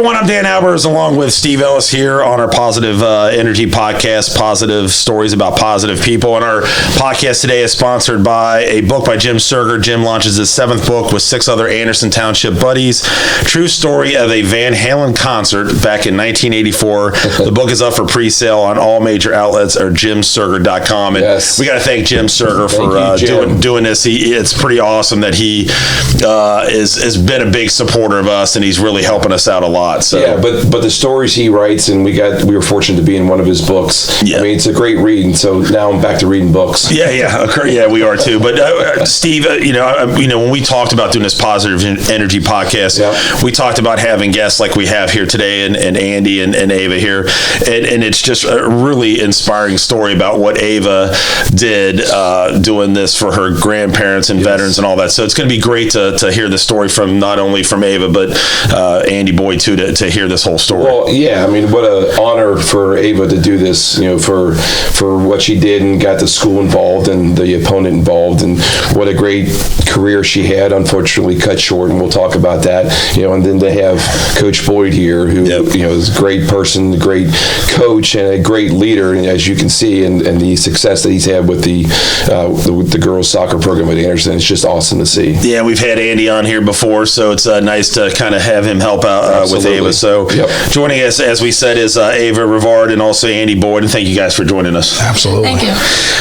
everyone, I'm Dan Albers along with Steve Ellis here on our Positive Energy Podcast, positive stories about positive people. And our podcast today is sponsored by a book by Jim Surger. Jim launches his 7th book with 6 other Anderson Township buddies. True story of a Van Halen concert back in 1984. The book is up for pre-sale on all major outlets or jimsurger.com. And we got to thank Jim Surger for doing this. It's pretty awesome that he has been a big supporter of us, and he's really helping us out a lot. So yeah, but the stories he writes, and we were fortunate to be in one of his books. Yeah. I mean, it's a great read, and so now I'm back to reading books. Yeah, we are too. But Steve, when we talked about doing this Positive Energy Podcast, we talked about having guests like we have here today, and Andy and Ava here, and it's just a really inspiring story about what Ava did doing this for her grandparents and veterans and all that. So it's going to be great to hear the story from not only from Ava but Andy Boyd too, to hear this whole story. Well, yeah, I mean, what an honor for Ava to do this, for what she did and got the school involved and the opponent involved, and what a great career she had, unfortunately cut short, and we'll talk about that, and then to have Coach Boyd here, who, is a great person, a great coach, and a great leader, and as you can see, and the success that he's had with the girls soccer program at Anderson, it's just awesome to see. Yeah, we've had Andy on here before, so it's nice to kind of have him help out with Ava. So joining us, as we said, is Ava Rivard and also Andy Boyd, and thank you guys for joining us. Absolutely. Thank you.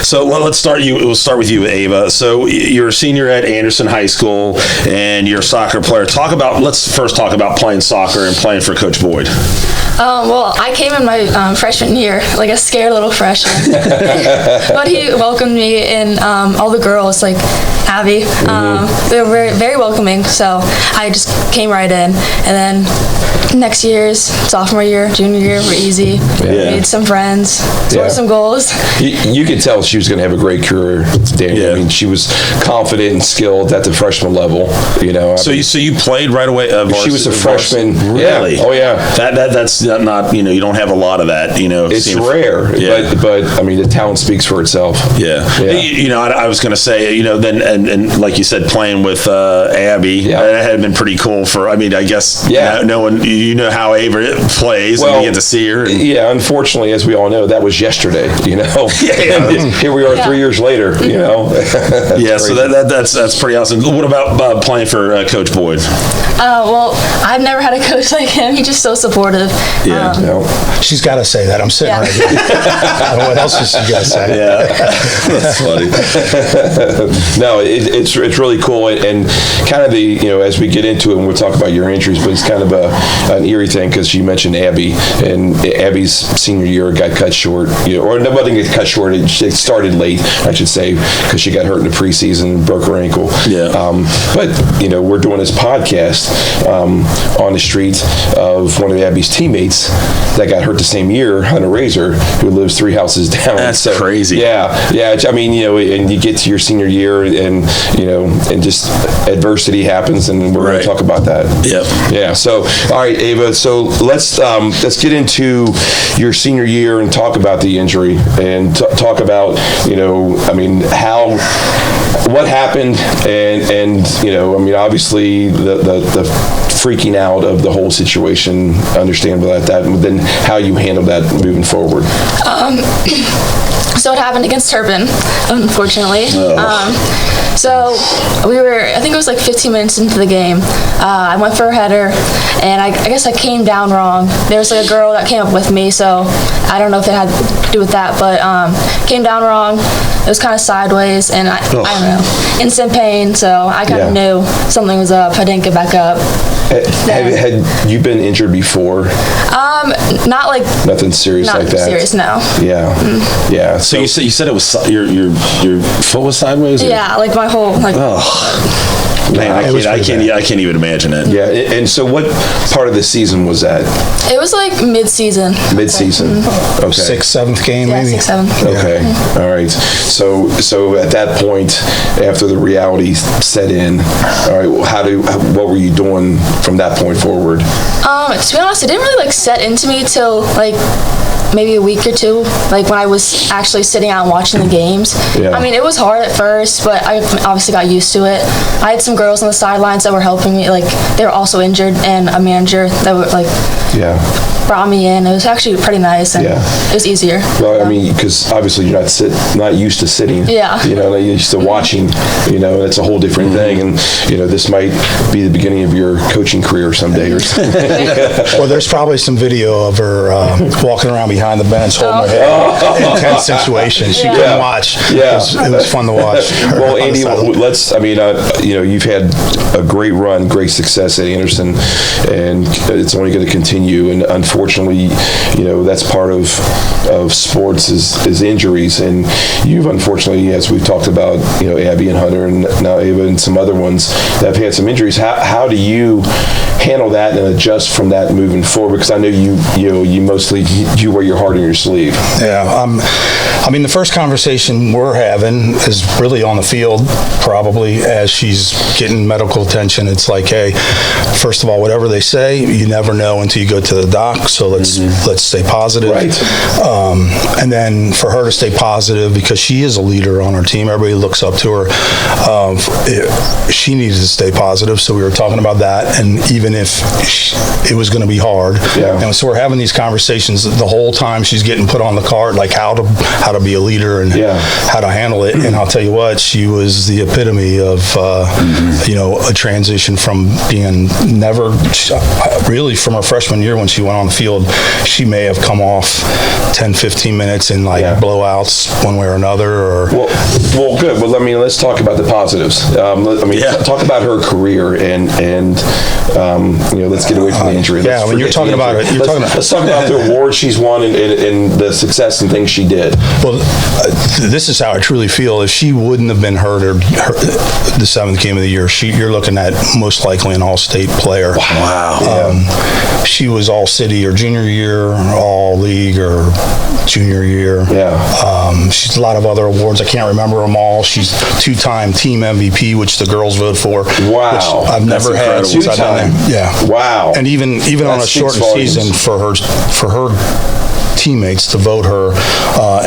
So let's start we'll start with you, Ava. So you're a senior at Anderson High School, and you're a soccer player. Let's first talk about playing soccer and playing for Coach Boyd. Well, I came in my freshman year, like a scared little freshman. But he welcomed me, and all the girls, like Abby, they were very, very welcoming. So I just came right in. And then next year's sophomore year, junior year were easy. Made some friends, scored some goals. You could tell she was going to have a great career, Daniel. Yeah. I mean, she was confident and skilled at the freshman level. So you played right away. She was a freshman. Really? Yeah. Oh yeah. That's not you don't have a lot of that. It's rare. But I mean, the talent speaks for itself. Yeah. I was going to say then and like you said, playing with Abby, that had been pretty cool. I guess knowing how Ava plays, and you get to see her. Unfortunately, as we all know, that was yesterday. Here we are 3 years later. So that's pretty awesome. What about playing for Coach Boyd? Well, I've never had a coach like him. He's just so supportive. She's got to say that. I'm sitting right here. What else has she got to say? Yeah, that's funny. No, it's really cool, and kind of as we get into it, and we'll talk about your injuries, but it's kind of an eerie thing because you mentioned Abby, and Abby's senior year got cut short, or nothing got cut short. It started late, I should say, because she got hurt in the preseason and broke her ankle. Yeah. But we're doing this podcast on the street of one of Abby's teammates that got hurt the same year, Hunter Razor, who lives 3 houses down. That's crazy. Yeah. I mean, and you get to your senior year, and just adversity happens, and we're going to talk about that. Yep. Yeah. So, all right, Ava. So let's get into your senior year and talk about the injury and talk about what happened, and obviously the freaking out of the whole situation, understandable at that, but then how you handle that moving forward. So it happened against Turpin, unfortunately. So I think it was like 15 minutes into the game. I went for a header, and I guess I came down wrong. There was like a girl that came up with me, so I don't know if it had to do with that, but came down wrong. It was kind of sideways, and I don't know, instant pain, so I kind of knew something was up. I didn't get back up. Had you been injured before? Not like nothing serious like that. Not serious, no. Yeah, yeah. So you said it was your foot was sideways? Or? Yeah, like my whole like. Oh. Man, I can't even imagine it. Yeah, and so what part of the season was that? It was like mid-season. Mid-season. Okay. 6th, 7th game, maybe. 6th, 7th. Okay. Yeah. All right. So at that point, after the reality set in, all right, what were you doing from that point forward? To be honest, it didn't really like set into me till like maybe a week or two, like when I was actually sitting out and watching the games. Yeah. I mean, it was hard at first, but I obviously got used to it. I had some girls on the sidelines that were helping me, like they were also injured, and a manager that were like brought me in. It was actually pretty nice, and it was easier. Well, I mean, because obviously you're not used to sitting. Yeah. You know, you're used to watching. You know, it's a whole different thing, and you know, this might be the beginning of your coaching career someday or something. Well, there's probably some video of her walking around behind the bench holding her head. Intense situation. She couldn't watch. Yeah. It was fun to watch. Well, Andy, you know, you've had a great run, great success at Anderson, and it's only going to continue. And unfortunately, you know, that's part of sports is injuries. And you've unfortunately, as we've talked about, you know, Abby and Hunter, and now Ava and some other ones that have had some injuries. How do you handle that and adjust from that moving forward? Because I know you mostly wear your heart on your sleeve. Yeah, I mean, the first conversation we're having is really on the field, probably, as she's getting medical attention. It's like, hey, first of all, whatever they say, you never know until you go to the doc, so let's stay positive. Right. And then for her to stay positive, because she is a leader on our team, everybody looks up to her, she needed to stay positive, so we were talking about that, and even if it was going to be hard. Yeah. And so we're having these conversations the whole time she's getting put on the card, like how to be a leader and how to handle it. And I'll tell you what, she was the epitome of you know, a transition from being really from her freshman year when she went on the field. She may have come off 10-15 minutes in like blowouts one way or another. Or well, good. Well, I mean, let's talk about the positives. Talk about her career and you know, let's get away from the injury. When you're talking about it, let's talk about the awards she's won and the success and things she did. Well, this is how I truly feel. If she wouldn't have been hurt the 7th game of the year, you're looking at most likely an all-state player. Wow. She was all-city her junior year, all-league her junior year. Yeah. She's a lot of other awards. I can't remember them all. She's 2-time team MVP, which the girls vote for. Wow. Which I've never had since I've done it. Yeah. Wow. And even on a shortened season for her teammates to vote her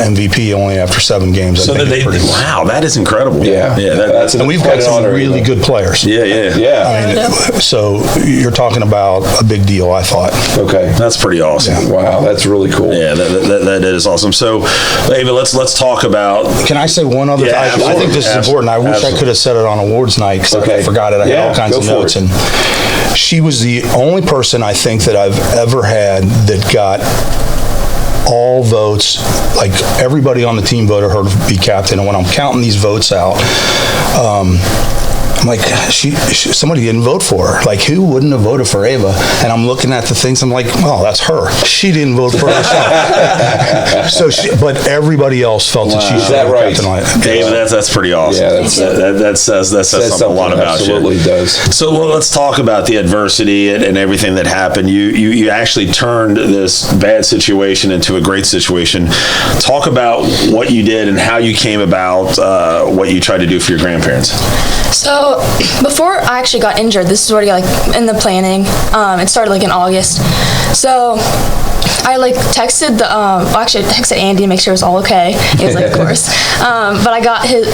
MVP only after 7 games. So wow, that is incredible. Yeah. And we've got some really good players. Yeah. I mean, so you're talking about a big deal, I thought. Okay. That's pretty awesome. Yeah. Wow, that's really cool. Yeah, that is awesome. So, Ava, let's talk about. Can I say one other thing? I think this is important. I wish I could have said it on awards night because I forgot it. I had all kinds of notes. And she was the only person I think that I've ever had that got all votes, like everybody on the team voted her to be captain. And when I'm counting these votes out, I'm like, somebody didn't vote for her. Like, who wouldn't have voted for Ava? And I'm looking at the things, I'm like, oh, that's her. She didn't vote for herself. But everybody else felt that she should have right? Ava, that's pretty awesome. Yeah, that says something a lot about you. Absolutely does. So let's talk about the adversity and everything that happened. You actually turned this bad situation into a great situation. Talk about what you did and how you came about what you tried to do for your grandparents. So before I actually got injured, this is already like in the planning. It started like in August. So I like texted I texted Andy to make sure it was all okay. He was like, of course. But I got his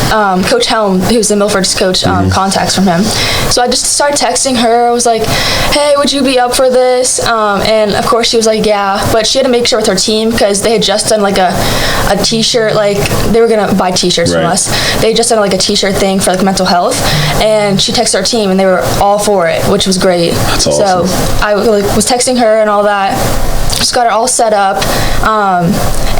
Coach Helm, who's the Milford's coach, contacts from him. So I just started texting her. I was like, hey, would you be up for this? And of course she was like, yeah. But she had to make sure with her team because they had just done like a t-shirt, like they were gonna buy t-shirts from us. They had just done like a t-shirt thing for like mental health. And she texted our team and they were all for it, which was great. That's awesome. So I was texting her and all that. Just got it all set up,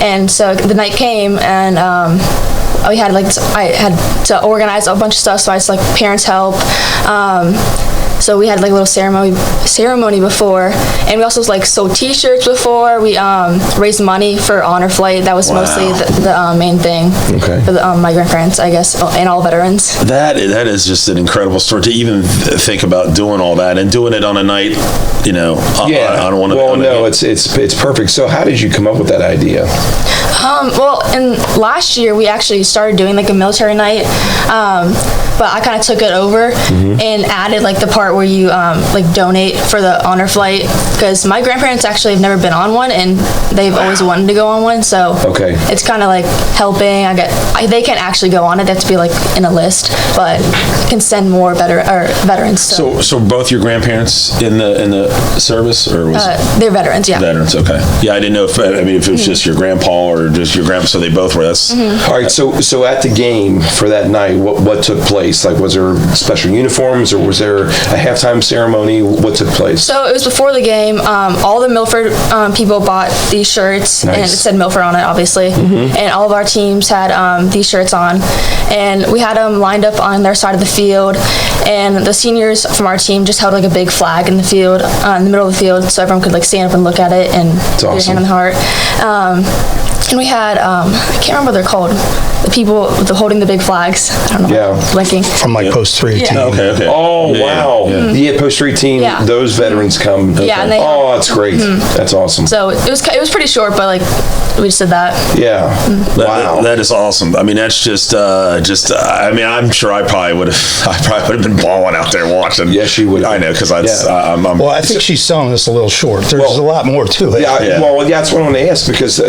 and so the night came, and I had to organize a bunch of stuff. So I just like parents help. So we had like a little ceremony before, and we also like sold T-shirts before. We raised money for Honor Flight. That was mostly the main thing for my grandparents, I guess, and all veterans. That is just an incredible story to even think about doing all that and doing it on a night, you know. It's perfect. So how did you come up with that idea? Well, in last year we actually started doing like a military night, but I kind of took it over and added like the part part where you like donate for the honor flight, because my grandparents actually have never been on one, and they've always wanted to go on one. So it's kind of like helping. They can't actually go on it; they have to be like in a list, but can send more veterans. So both your grandparents in the service, or was they're veterans? Yeah, veterans. Okay. Yeah, I didn't know if it was just your grandpa or just your grandpa. So they both were. That's all right. So at the game for that night, what took place? Like, was there special uniforms, or was there a halftime ceremony? What took place? So it was before the game. All the Milford people bought these shirts, and it said Milford on it, obviously. And all of our teams had these shirts on, and we had them lined up on their side of the field. And the seniors from our team just held like a big flag in the field, in the middle of the field, so everyone could like stand up and look at it and put your hand on the heart. And we had, I can't remember what they're called, the people holding the big flags. I don't know. Blinking. From like post 3 team. Okay. Oh, wow. Yeah, post 3 team, those veterans come. Yeah. And that's great. That's awesome. So it was pretty short, but like we just did that. Yeah. Wow. That is awesome. I mean, that's just I mean, I'm sure I probably would have been balling out there watching. Yes, you would. I know, because well, I think she's selling this a little short. There's a lot more to it. Well, that's what I want to ask, because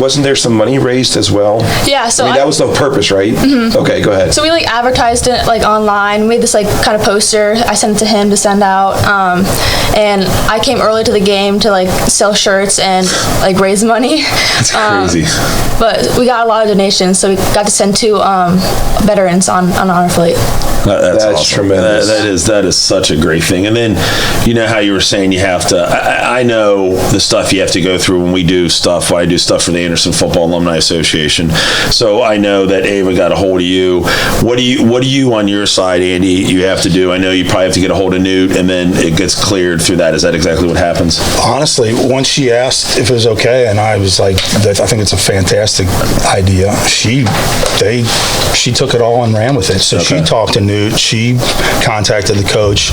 wasn't there some money raised as well? Yeah, so that was the purpose, right? Okay, go ahead. So we like advertised it like online. We made this like kind of poster. I sent it to him to send out, and I came early to the game to like sell shirts and like raise money. That's crazy. But we got a lot of donations, so we got to send 2 veterans on honor flight. That's awesome. Tremendous. That is such a great thing. And then, you know how you were saying you have to. I know the stuff you have to go through when we do stuff. I do stuff for the Anderson Football Alumni Association, so I know that Ava got a hold of you. What do you on your side, Andy? You have to do. I know you probably have to get a hold of Newt, and then it gets cleared through that. Is that exactly what happens? Honestly, once she asked if it was okay, and I was like, I think it's a fantastic idea. She took it all and ran with it. So she talked to Newt. She contacted the coach.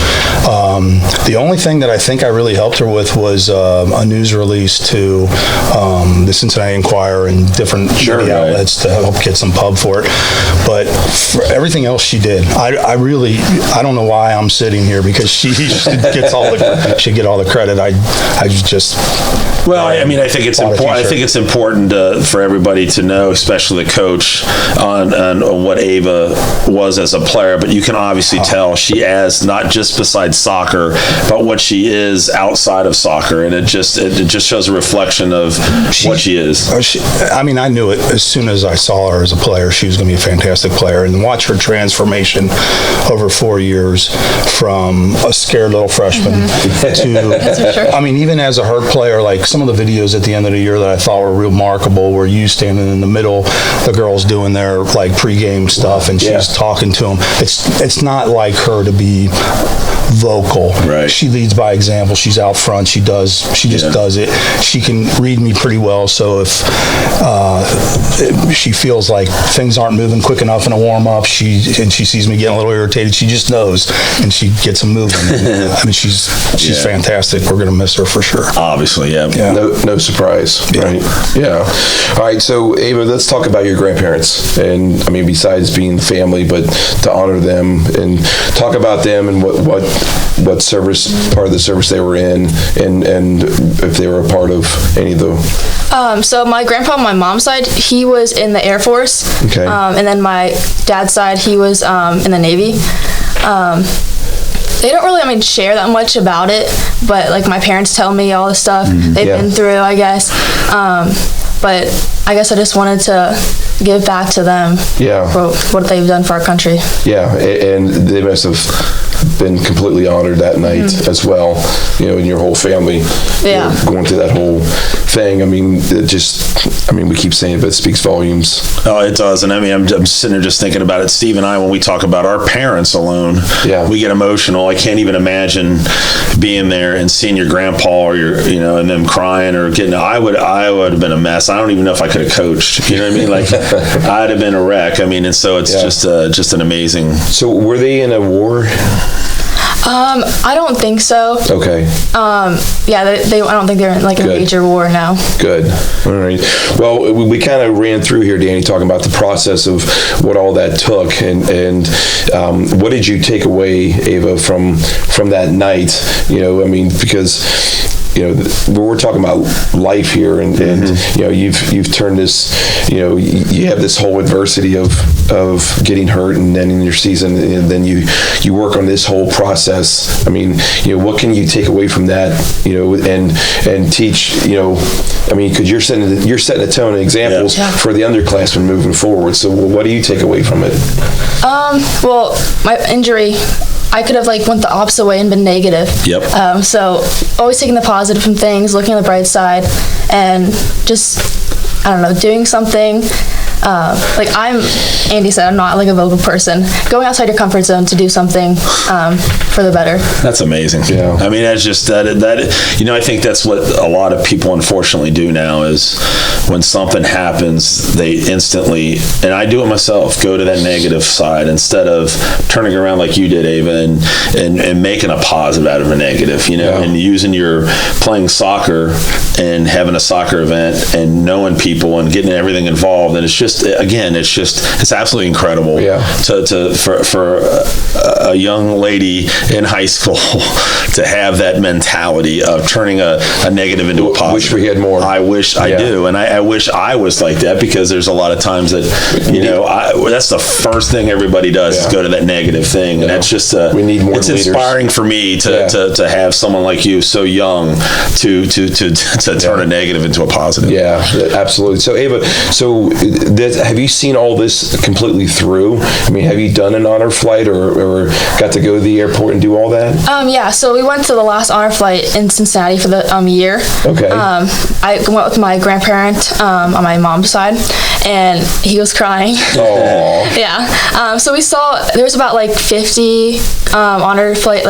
The only thing that I think I really helped her with was a news release to the Cincinnati Enquirer and different media outlets to help get some pub for it. But for everything else she did, I don't know why I'm sitting here, because she gets all the credit. I just. Well, I mean, I think it's important. I think it's important for everybody to know, especially the coach, on what Ava was as a player. But you can obviously tell she has not just besides soccer, but what she is outside of soccer, and it just shows a reflection of what she is. I mean, I knew it as soon as I saw her as a player. She was going to be a fantastic player, and watch her transformation over 4 years from a scared little freshman to. I mean, even as a hurt player, like some of the videos at the end of the year that I thought were remarkable, where you standing in the middle, the girls doing their like pregame stuff, and she's talking to them. It's not like her to be vocal. Right. She leads by example. She's out front. She just does it. She can read me pretty well. So if she feels like things aren't moving quick enough in a warm up, she sees me getting a little irritated, she just knows, and she gets them moving. I mean, she's fantastic. We're gonna miss her for sure. Obviously, yeah. No surprise, right? Yeah. All right. So Ava, let's talk about your grandparents, and I mean, besides being family, but to honor them and talk about them and what service, part of the service they were in, and if they were a part of any of the. So my grandpa on my mom's side, he was in the Air Force. Okay. And then my dad's side, he was in the Navy. They don't really, share that much about it, but like my parents tell me all the stuff they've been through, I guess. But I guess I just wanted to give back to them for what they've done for our country. Yeah, and they must have been completely honored that night as well, and your whole family going through that whole thing. I mean, we keep saying it, but it speaks volumes. Oh, it does. And I'm sitting there just thinking about it. Steve and I, when we talk about our parents alone, we get emotional. I can't even imagine being there and seeing your grandpa or and them crying or getting. I would have been a mess. I don't even know if I could have coached. You know what I mean? Like I'd have been a wreck. And so it's just an amazing. So were they in a war? I don't think so. Okay. Yeah, I don't think they're in like a major war now. Good. All right. Well, we kind of ran through here, Danny, talking about the process of what all that took, and what did you take away, Ava, from that night? I mean, because we're talking about life here, and you've turned this, you have this whole adversity of getting hurt, and then in your season, and then you work on this whole process. I mean, what can you take away from that, and teach, I mean, because you're setting a tone and examples for the underclassmen moving forward. So what do you take away from it? Well, my injury, I could have went the opposite way and been negative. Yep. So always taking the positive from things, looking at the bright side, and just, I don't know, doing something. Andy said, I'm not a vocal person. Going outside your comfort zone to do something for the better. That's amazing. Yeah. I mean, that's just that. I think that's what a lot of people unfortunately do now is when something happens, they instantly, and I do it myself, go to that negative side instead of turning around like you did, Ava, and making a positive out of a negative, and using your playing soccer and having a soccer event and knowing people and getting everything involved. And it's absolutely incredible for a young lady in high school to have that mentality of turning a negative into a positive. Wish we had more. I wish I do, and I wish I was like that, because there's a lot of times that that's the first thing everybody does is go to that negative thing, and that's just we need more it's leaders. Inspiring for me to have someone like you so young to turn a negative into a positive. Yeah, absolutely. So Ava, have you seen all this completely through? I mean, have you done an honor flight or got to go to the airport and do all that? Yeah, so we went to the last honor flight in Cincinnati for the year. Okay. I went with my grandparent on my mom's side, and he was crying. Aww. Yeah. So we saw there was about 50 honor flight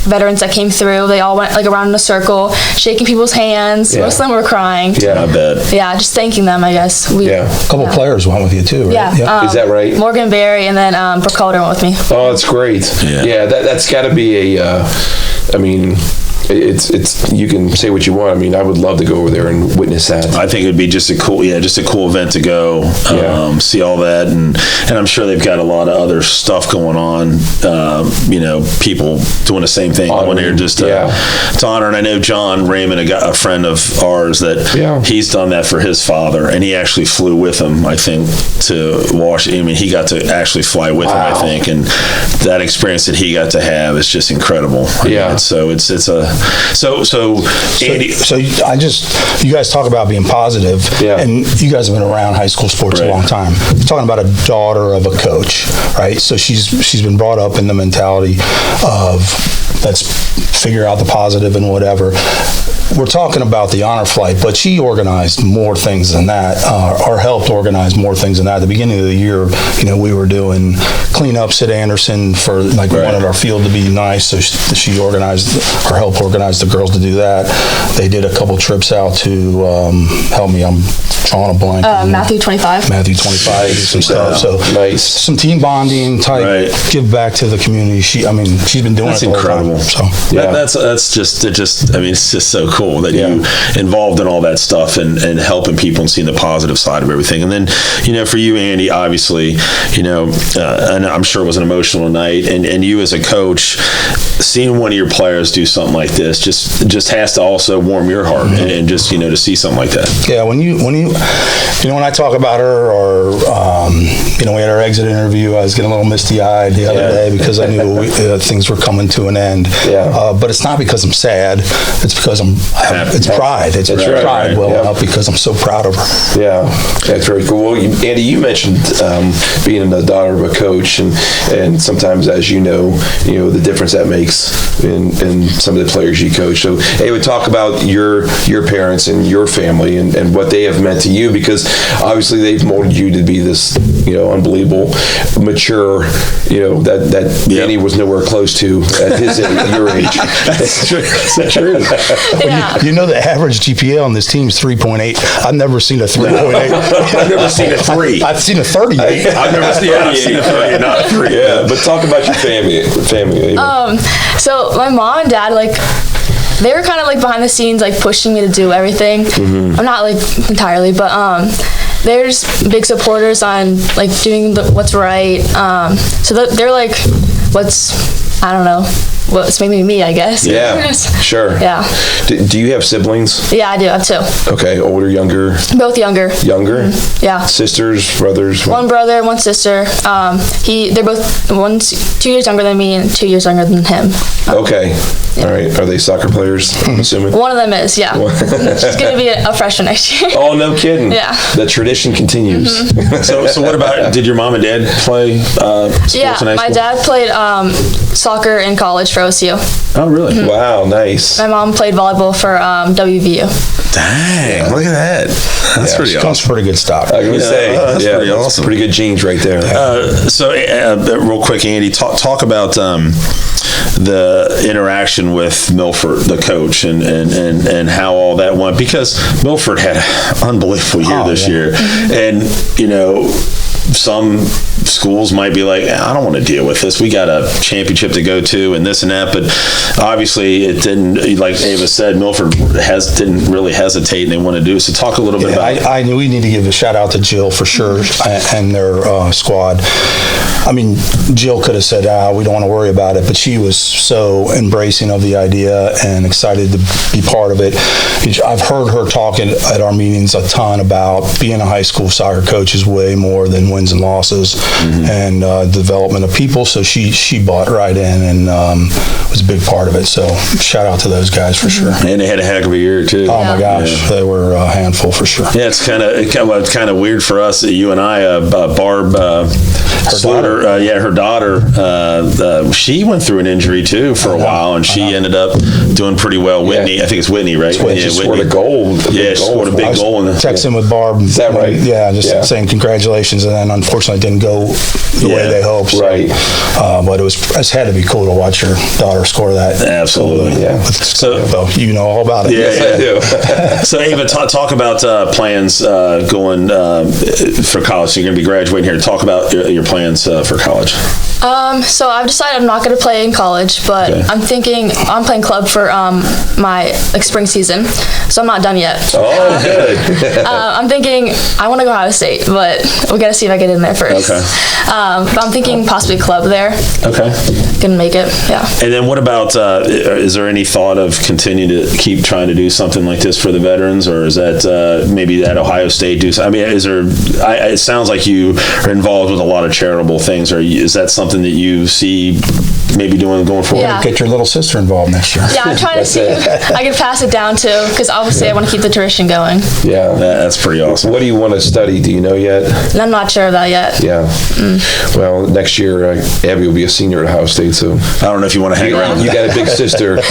veterans that came through. They all went around in a circle, shaking people's hands. Most of them were crying. Yeah, I bet. Yeah, just thanking them, I guess. A couple players went with you too, right? Yeah. Is that right? Morgan Berry and then Brooke Calder went with me. Oh, that's great. Yeah, that's got to be I mean, it's you can say what you want. I mean, I would love to go over there and witness that. I think it'd be just a cool event to go, see all that, and I'm sure they've got a lot of other stuff going on. People doing the same thing when they're just to honor. And I know John Raymond, a friend of ours, that he's done that for his father, and he actually flew with him, I think, to Washington. I mean, he got to actually fly with him, I think, and that experience that he got to have is just incredible. So Andy, you guys talk about being positive, and you guys have been around high school sports a long time. We're talking about a daughter of a coach, right? So she's been brought up in the mentality of let's figure out the positive and whatever. We're talking about the honor flight, but she organized more things than that, or helped organize more things than that. At the beginning of the year, we were doing cleanups at Anderson for we wanted our field to be nice, so she organized or helped organize the girls to do that. They did a couple trips out to help me. I'm drawing a blank. Matthew 25. Matthew 25, some stuff. So nice. Some team bonding type, give back to the community. She's been doing it the whole time. So that's just. I mean, it's just so cool that you involved in all that stuff and helping people and seeing the positive side of everything. And then, for you, Andy, obviously, and I'm sure it was an emotional night. And you as a coach, seeing one of your players do something like this just has to also warm your heart and just to see something like that. Yeah, when I talk about her, or we had our exit interview, I was getting a little misty-eyed the other day because I knew things were coming to an end. But it's not because I'm sad. It's because it's pride. It's pride welling up because I'm so proud of her. Yeah, that's very cool. Well, Andy, you mentioned being the daughter of a coach, and sometimes, as you know, the difference that makes in some of the players you coach. So, hey, we talk about your parents and your family and what they have meant to you, because obviously they've molded you to be this, unbelievable, mature, that Danny was nowhere close to at your age. That's true. That's true. When You know the average GPA on this team is 3.8. I've never seen a 3.8. I've never seen a 3. I've seen a 38. I've never seen a 38, not a 3. Yeah, but talk about your family. So my mom and dad, like, they were kind of like behind the scenes, like pushing me to do everything. I'm not like entirely, but they're just big supporters on like doing what's right. So they're like, I don't know, what's maybe me, I guess. Yeah, sure. Yeah. Do you have siblings? Yeah, I do. I have 2. Okay, older, younger? Both younger. Younger? Yeah. Sisters, brothers? One brother, one sister. They're both, one's 2 years younger than me and 2 years younger than him. Okay. All right. Are they soccer players, I'm assuming? One of them is, yeah. She's going to be a freshman next year. Oh, no kidding. Yeah. The tradition continues. So what about, did your mom and dad play sports in high school? My dad played soccer in college for OSU. Oh, really? Wow, nice. My mom played volleyball for WVU. Dang, look at that. That's pretty awesome. That's pretty good stock. I was going to say, that's pretty awesome. Pretty good genes right there. So, real quick, Andy, talk about the interaction with Milford, the coach, and how all that went, because Milford had an unbelievable year this year, and some schools might be like, I don't want to deal with this. We got a championship to go to and this and that. But obviously it didn't, like Ava said, Milford didn't really hesitate and they want to do. So talk a little bit about I knew we need to give a shout out to Jill for sure and their squad. I mean, Jill could have said, we don't want to worry about it, but she was so embracing of the idea and excited to be part of it. I've heard her talking at our meetings a ton about being a high school soccer coach is way more than wins and losses and development of people. So she bought right in and was a big part of it. So shout out to those guys for sure. And they had a heck of a year too. Oh my gosh, they were a handful for sure. Yeah, it's kind of weird for us. You and I, Barb Sluter, her daughter, she went through an injury too for a while, and she ended up doing pretty well. Whitney, I think it's Whitney, right? She scored a goal. She scored a big goal. Texting with Barb. Is that right? Yeah, just saying congratulations, and then unfortunately it didn't go the way they hoped. So, right. But it had to be cool to watch your daughter score that. Absolutely. Yeah. So you know all about it. Yes, I do. So Ava, talk about plans going for college. So you're going to be graduating here. Talk about your plans for college. So I've decided I'm not going to play in college, but I'm playing club for my spring season, so I'm not done yet. Oh, good. I'm thinking I want to go Ohio State, but we got to see if I get in there first. Okay. But I'm thinking possibly club there. Okay. Gonna make it, yeah. And then what about, is there any thought of continuing to keep trying to do something like this for the veterans, or is that maybe at Ohio State I mean, it sounds like you are involved with a lot of charitable things, or is that something that you see maybe doing going forward? Yeah. Get your little sister involved next year. Yeah, I'm trying to see if I can pass it down too, because obviously I want to keep the tradition going. Yeah. That's pretty awesome. What do you want to study? Do you know yet? And I'm not sure of that yet. Yeah. Well, next year, Abby will be a senior at Ohio State, so. I don't know if you want to hang around. You got a big sister. The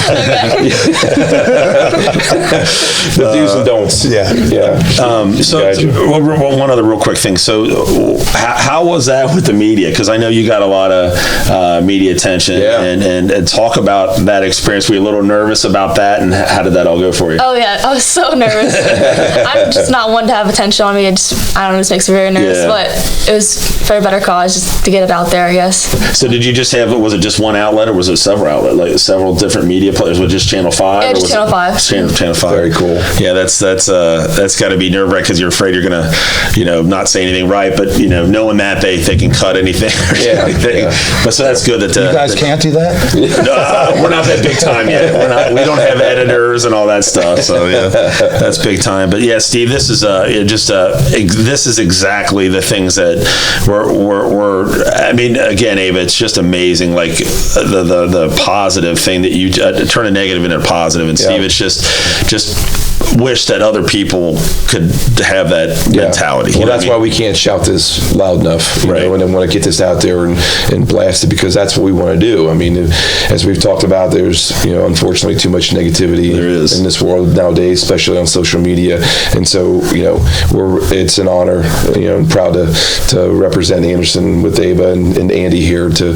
do's and don'ts. Yeah. One other real quick thing. So how was that with the media? Because I know you got a lot of media attention, and talk about that experience. Were you a little nervous about that, and how did that all go for you? Oh yeah, I was so nervous. I'm just not one to have attention on me. I don't know, it just makes me very nervous, but it was for a better cause, just to get it out there, I guess. So did you just was it just one outlet, or was it several outlets, like several different media players? Was it just Channel 5? Yeah, just Channel 5. Channel 5. Very cool. Yeah, that's got to be nerve-wracking, because you're afraid you're gonna, not say anything right, but knowing that they can cut anything or anything. Yeah. But so that's good that you guys can't do that. No, we're not that big time yet. We don't have editors and all that stuff. So yeah, that's big time. But yeah, Steve, this is this is exactly the things that we're. I mean, again, Ava, it's just amazing. Like the positive thing that you turn a negative into a positive, and Steve, it's just wish that other people could have that mentality. Well, that's why we can't shout this loud enough, and I want to get this out there and blast it, because that's what we want to do. I mean, as we've talked about, there's unfortunately too much negativity in this world nowadays, especially on social media. And so it's an honor, and proud to represent Anderson with Ava and Andy here to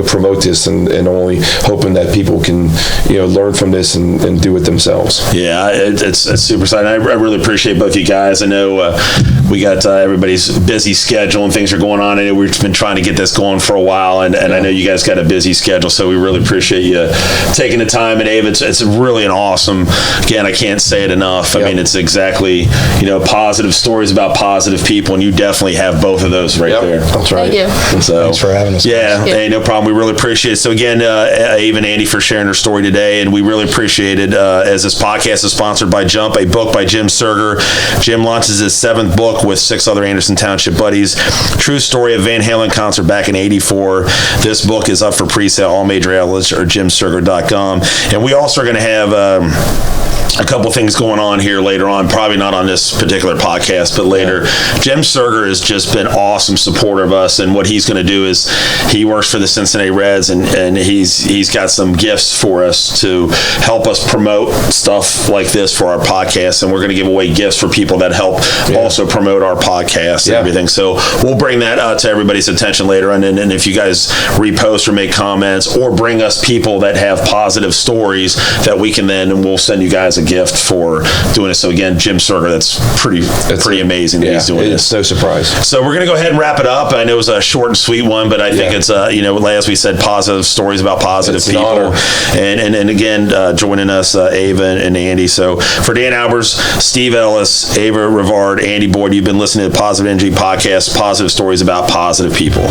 promote this, and only hoping that people can learn from this and do it themselves. Yeah, it's super exciting. I really appreciate both you guys. I know we got everybody's busy schedule and things are going on. I know we've been trying to get this going for a while, and I know you guys got a busy schedule, so we really appreciate you taking the time. And Ava, it's really an awesome, again, I can't say it enough. I mean, it's exactly, positive stories about positive people, and you definitely have both of those right there. That's right. Thank you. So, thanks for having us. Yeah, hey, no problem. We really appreciate it. So again, Ava and Andy for sharing their story today, and we really appreciate it. As this podcast is sponsored by Jump, a book by Jim Surger. Jim launches his 7th book with 6 other Anderson Township buddies. True story of Van Halen concert back in '84. This book is up for pre-sale, all major outlets or jimsurger.com. And we also are going to have a couple things going on here later on, probably not on this particular podcast, but later. Jim Surger has just been awesome supporter of us, and what he's going to do is he works for the Cincinnati Reds, and he's got some gifts for us to help us promote stuff like this for our podcast, and we're going to give away gifts for people that help also promote our podcast and everything. So we'll bring that to everybody's attention later on, and if you guys repost or make comments or bring us people that have positive stories that we can then, we'll send you guys a gift for doing it. So again, Jim Surger, that's pretty amazing that he's doing this. It's no surprise. So we're going to go ahead and wrap it up. I know it was a short and sweet one, but I think it's, as we said, positive stories about positive people. And again, joining us, Ava and Andy. So for Dan Albers, Steve Ellis, Ava Rivard, Andy Boyd, you've been listening to the Positive Energy Podcast, positive stories about positive people.